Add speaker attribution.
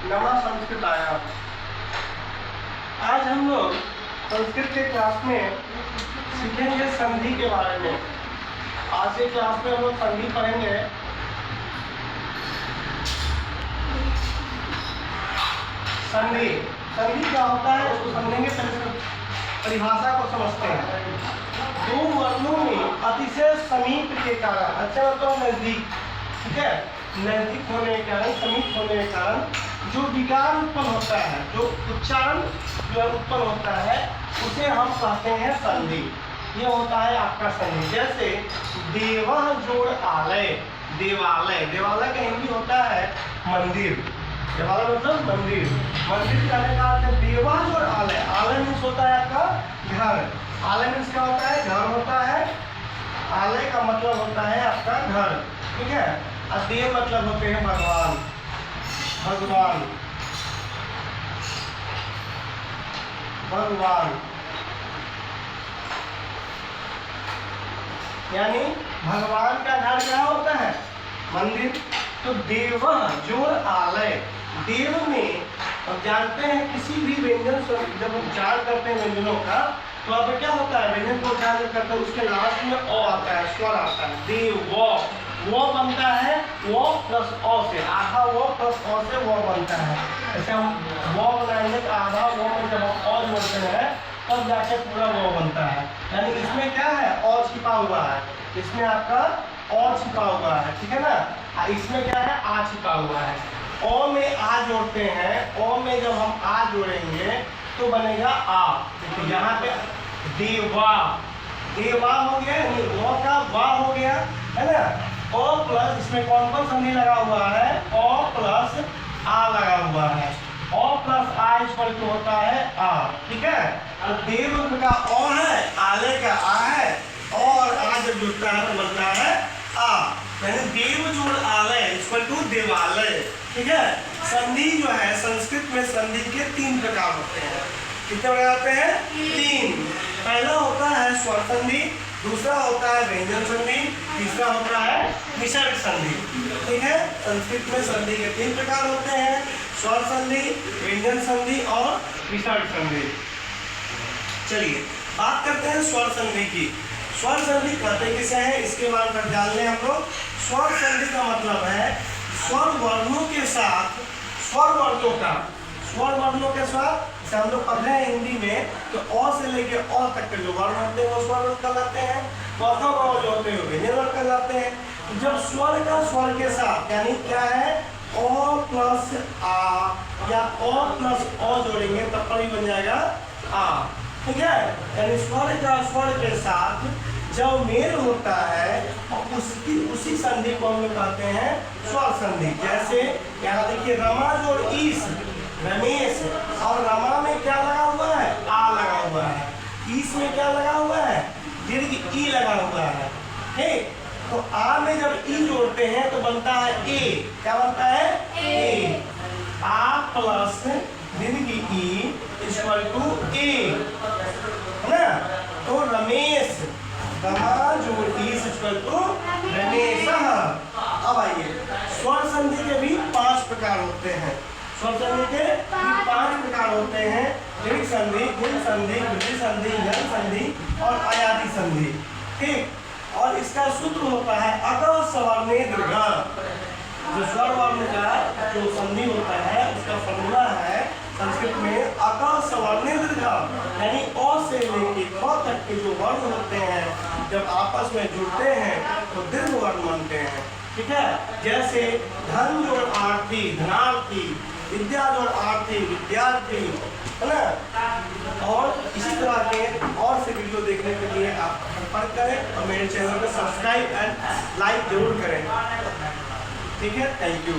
Speaker 1: नमः संस्कृत आया। आज हम लोग संस्कृत के क्लास में सीखेंगे संधि के बारे में। आज के क्लास में हम लोग संधि पढ़ेंगे। संधि संधि क्या होता है उसको समझेंगे, पहले परिभाषा को समझते हैं। दो वर्णों में अतिशय समीप के कारण, अच्छा मतलब नजदीक, ठीक है, नजदीक होने के कारण, समीप होने के कारण जो विकार उत्पन्न होता है, जो उच्चारण जो उत्पन्न होता है, उसे हम कहते हैं संधि। ये होता है आपका संधि। जैसे देवः जोड़ आलय, देवालय, देवालय का हिंदी होता है मंदिर। देवालय मतलब मंदिर, मंदिर कहने का अर्थ है देवः जोड़ आलय। आलय मीन्स होता है आपका घर। आलय मीन्स क्या होता है? घर होता है। आलय का मतलब होता है आपका घर, ठीक है। और देव मतलब होते हैं भगवान, भगवान, भगवान, यानी भगवान का घर क्या होता है? मंदिर। तो देव जोड़ आलय, देव में हम जानते हैं किसी भी व्यंजन जब उच्चारण करते हैं व्यंजनों का, तो अब क्या होता है? व्यंजन को उच्चारण करते हैं उसके लास्ट में अ आता है, स्वर आता है। देव वो बनता है वो प्लस अ से, आधा वो प्लस अ से वो बनता है। जैसे हम वो बनाएंगे तो आधा वो में जब हम अ जोड़ते हैं तब जाके पूरा वो बनता है। यानी इसमें क्या है? अ छिपा हुआ है, इसमें आपका अ छिपा हुआ है, ठीक है ना। इसमें क्या है? आ छिपा हुआ है। अ में आ जोड़ते हैं, अ में जब हम आ जोड़ेंगे तो बनेगा आ। देखिए यहाँ पे देवा, देवा हो गया, यानी वो का वा हो गया, है ना। ओ प्लस इसमें कौन कौन संधि लगा हुआ है? ओ प्लस आ लगा हुआ है। ओ प्लस आ इक्वल टू होता है आ, ठीक है। तो देव का ओ है, आले का आ है, और आ जब जुड़ता है तो बनता है आ, यानी देव जोड़ आलय इक्वल टू देवालय, ठीक है। संधि जो है संस्कृत में संधि के 3 प्रकार होते हैं। कितने प्रकार होते हैं? 3। पहला होता है स्वर संधि, दूसरा होता है व्यंजन संधि, तीसरा होता है विसर्ग संधि, ठीक है। संस्कृत में संधि के 3 प्रकार होते हैं, स्वर संधि, व्यंजन संधि और विसर्ग संधि। चलिए बात करते हैं स्वर संधि की। स्वर संधि कहते किसे हैं इसके बारे में जान लें हम लोग। स्वर संधि का मतलब है स्वर वर्णों के साथ, स्वर वर्णों का, स्वर वर्णों के साथ, जैसे हम लोग पढ़ रहे हैं हिंदी में, तो अ से लेके अ तक के जो वर्ण होते हैं वो स्वर वर्ण कहलाते हैं। प्रथम अ जो होते हैं व्यंजन वर्ण कहलाते हैं। जब स्वर का स्वर के साथ, यानी क्या है? अ प्लस आ या अ प्लस अ जोड़ेंगे तब पर ही बन जाएगा आ, ठीक है। यानी स्वर का स्वर के साथ जब मेल होता है उसी संधि को हम लोग कहते हैं स्वर संधि। जैसे यहाँ देखिए रमा जोड़ ईस, रमेश, और रमा में क्या लगा हुआ है? आ लगा हुआ है। ईस में क्या लगा हुआ है? दीर्घ ई लगा हुआ है, ठीक। तो आ में जब ई जोड़ते हैं तो बनता है ए। क्या बनता है? ए। आ प्लस दीर्घ ई इक्वल टू ए, है ना। तो रमेश, रमा जोड़ ईस इक्वल टू रमेश। अब आइए स्वर संधि के भी 5 प्रकार होते हैं। स्वर संधि के 5 प्रकार होते हैं, दीर्घ संधि, गुण संधि, वृद्धि संधि, यन संधि और अयादि संधि, ठीक। और इसका सूत्र होता है अक सवर्णे दीर्घ। जो स्वर वर्ण का जो संधि होता है उसका फॉर्मूला है संस्कृत में अक सवर्णे दीर्घ, यानी अ से लेके क तक के जो वर्ण होते हैं जब आपस में जुड़ते हैं तो दीर्घ वर्ण बनते हैं, ठीक है। जैसे धन जोड़ आर्थी, धनार्थी, विद्या जोड़ आर्थी, विद्यार्थी, है ना। और इसी तरह के और से वीडियो देखने के लिए आप संपर्क करें और मेरे चैनल को सब्सक्राइब एंड लाइक जरूर करें, ठीक है। Thank you.